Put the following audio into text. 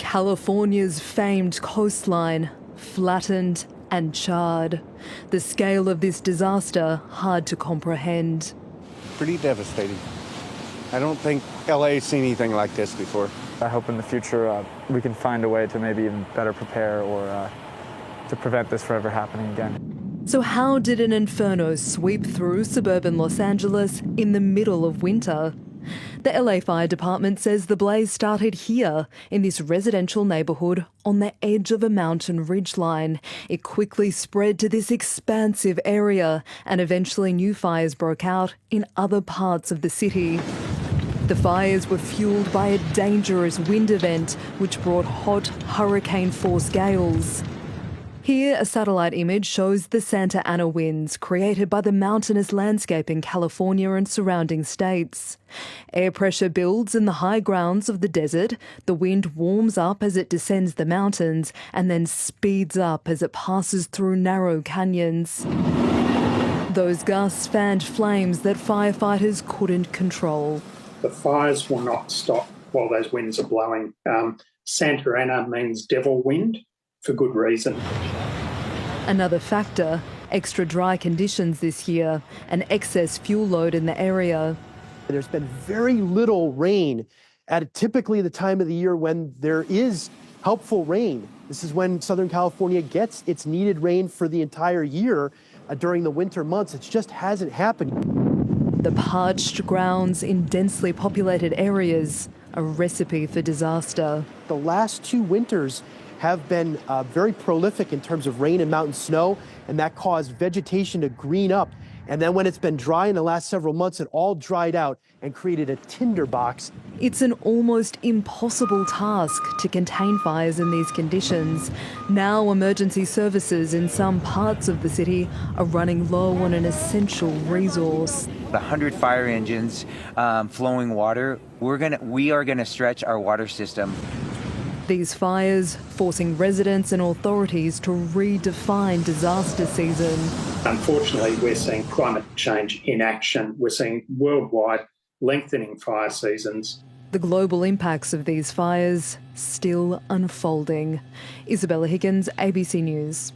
California's famed coastline, flattened and charred. The scale of this disaster hard to comprehend. Pretty devastating. I don't think LA's seen anything like this before. I hope in the future we can find a way to maybe even better prepare or to prevent this from ever happening again. So how did an inferno sweep through suburban Los Angeles in the middle of winter? The LA Fire Department says the blaze started here, in this residential neighbourhood on the edge of a mountain ridgeline. It quickly spread to this expansive area, and eventually new fires broke out in other parts of the city. The fires were fuelled by a dangerous wind event which brought hot hurricane-force gales. Here, a satellite image shows the Santa Ana winds created by the mountainous landscape in California and surrounding states. Air pressure builds in the high grounds of the desert. The wind warms up as it descends the mountains and then speeds up as it passes through narrow canyons. Those gusts fanned flames that firefighters couldn't control. The fires will not stop while those winds are blowing. Santa Ana means devil wind, for good reason. Another factor, extra dry conditions this year, an excess fuel load in the area. There's been very little rain at typically the time of the year when there is helpful rain. This is when Southern California gets its needed rain for the entire year during the winter months. It just hasn't happened. The parched grounds in densely populated areas, a recipe for disaster. The last two winters have been very prolific in terms of rain and mountain snow, and that caused vegetation to green up. And then when it's been dry in the last several months, it all dried out and created a tinderbox. It's an almost impossible task to contain fires in these conditions. Now emergency services in some parts of the city are running low on an essential resource. 100 fire engines, flowing water. We are gonna stretch our water system. These fires forcing residents and authorities to redefine disaster season. Unfortunately, we're seeing climate change in action. We're seeing worldwide lengthening fire seasons. The global impacts of these fires still unfolding. Isabella Higgins, ABC News.